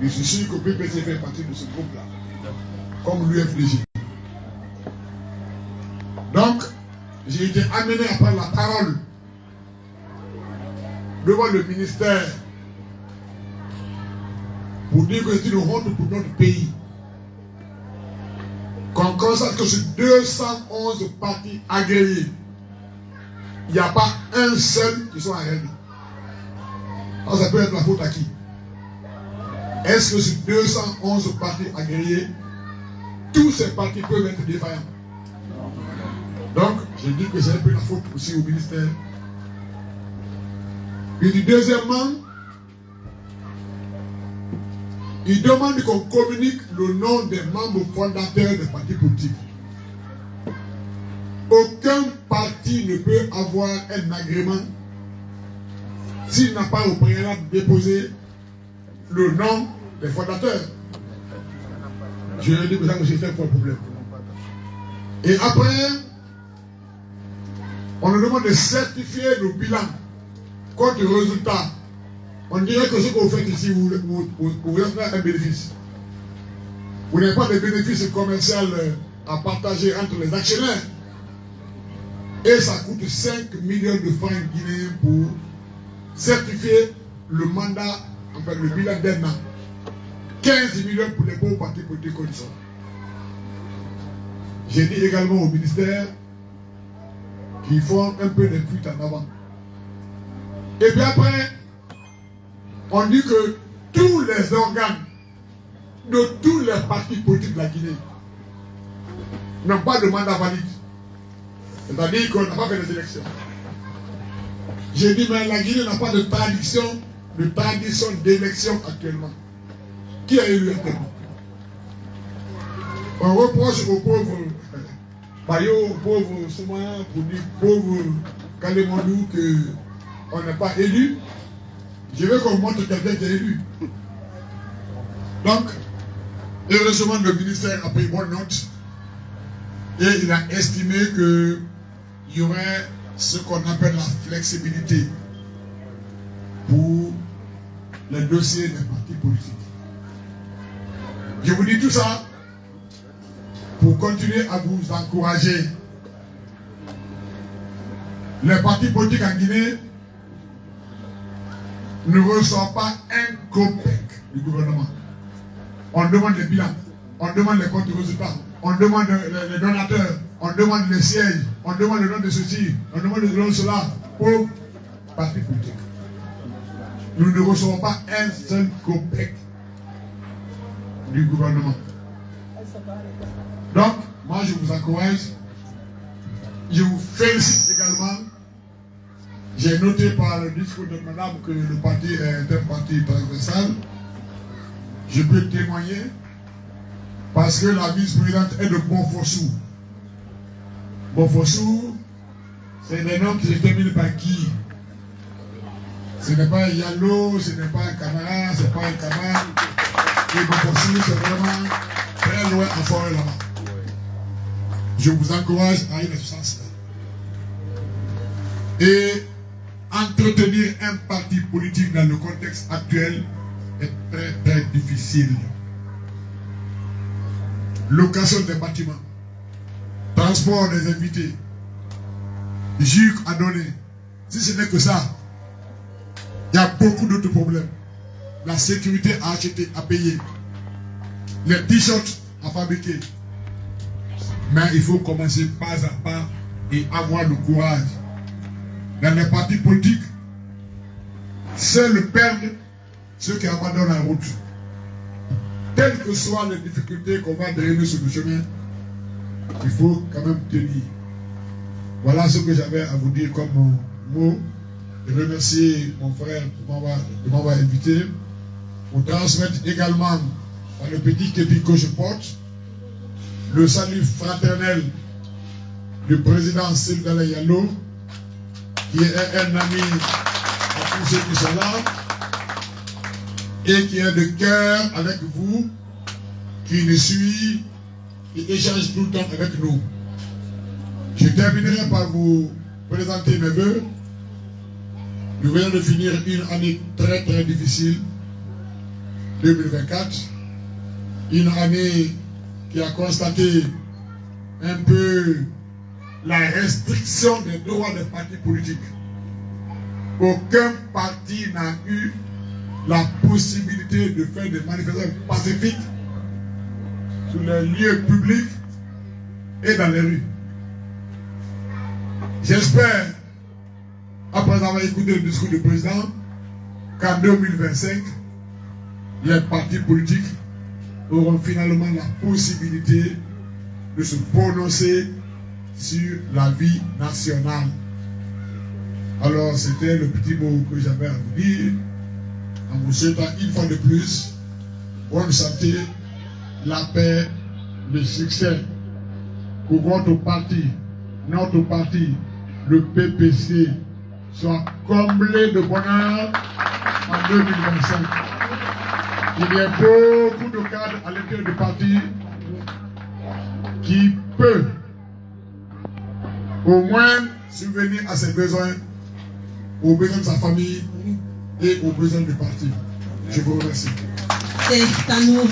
Je suis sûr que PPC fait partie de ce groupe-là, comme l'UFDG. Donc, j'ai été amené à prendre la parole devant le ministère pour dire que c'est une honte pour notre pays. Qu'on constate que sur 211 partis agréés, il n'y a pas un seul qui soit en règle. Alors ça peut être la faute à qui? Est-ce que sur 211 partis agréés, tous ces partis peuvent être défaillants? Donc, je dis que c'est un peu la faute aussi au ministère. Et puis, deuxièmement, il demande qu'on communique le nom des membres fondateurs des partis politiques. Aucun parti ne peut avoir un agrément s'il n'a pas au préalable déposé le nom des fondateurs. Je dis que ça me fait un problème. Et après, on nous demande de certifier le bilan contre le résultat. On dirait que ce que vous faites ici, vous avez un bénéfice. Vous n'avez pas de bénéfice commercial à partager entre les actionnaires. Et ça coûte 5 millions de francs guinéens pour certifier le mandat, enfin le bilan d'un an. 15 millions pour les beaux partis politiques comme ça. J'ai dit également au ministère qu'ils font un peu de fuite en avant. Et puis après, on dit que tous les organes de tous les partis politiques de la Guinée n'ont pas de mandat valide. C'est-à-dire qu'on n'a pas fait des élections. J'ai dit, mais la Guinée n'a pas de tradition d'élection actuellement. Qui a élu actuellement? On reproche aux pauvres Bayo, aux pauvres Soumaya, pour dire pauvres Kalemondou qu'on n'est pas élu. Je veux qu'on montre quelqu'un qui est élu. Donc, heureusement, le ministère a pris bonne note et il a estimé qu'il y aurait ce qu'on appelle la flexibilité pour les dossiers des partis politiques. Je vous dis tout ça pour continuer à vous encourager. Les partis politiques en Guinée ne reçoivent pas un copec du gouvernement. On demande les bilans, on demande les comptes de résultats, on demande les donateurs, on demande les sièges, on demande le nom de ceci, on demande le nom de cela aux partis politiques. Nous ne recevons pas un seul copec du gouvernement. Donc, moi je vous encourage, je vous félicite également. J'ai noté par le discours de madame que le parti est un parti transversal. Je peux témoigner parce que la vice-présidente est de Bonfossou. Bonfossou, c'est des noms qui se terminent par qui? Ce n'est pas un Yalo, ce n'est pas un Camara, ce n'est pas un Camara. Et Bonfossou, c'est vraiment très loin en forêt là-bas. Je vous encourage à aller dans ce sens-là. Et entretenir un parti politique dans le contexte actuel est très très difficile. Location des bâtiments, transport des invités, JUC à donner. Si ce n'est que ça, il y a beaucoup d'autres problèmes. La sécurité à acheter, à payer, les t-shirts à fabriquer. Mais il faut commencer pas à pas et avoir le courage. Dans les partis politiques, seuls perdent ceux qui abandonnent la route. Quelles que soient les difficultés qu'on va drainer sur le chemin, il faut quand même tenir. Voilà ce que j'avais à vous dire comme mot. Je remercie mon frère de m'avoir invité. Pour transmettre également par le petit képi que je porte le salut fraternel du président Sylvain Yalo, qui est un ami à tous ceux qui sont là et qui est de cœur avec vous, qui nous suit, qui échange tout le temps avec nous. Je terminerai par vous présenter mes vœux. Nous venons de finir une année très très difficile. 2024, une année qui a constaté un peu la restriction des droits des partis politiques. Aucun parti n'a eu la possibilité de faire des manifestations pacifiques sur les lieux publics et dans les rues. J'espère, après avoir écouté le discours du président, qu'en 2025, les partis politiques auront finalement la possibilité de se prononcer sur la vie nationale. Alors, c'était le petit mot que j'avais à vous dire, en vous souhaitant une fois de plus bonne santé, la paix, le succès. Que votre parti, notre parti, le PPC, soit comblé de bonheur en 2025. Il y a beaucoup de cadres à l'intérieur du parti qui peuvent au moins subvenir à ses besoins, aux besoins de sa famille et aux besoins du parti. Je vous remercie. C'est un nouveau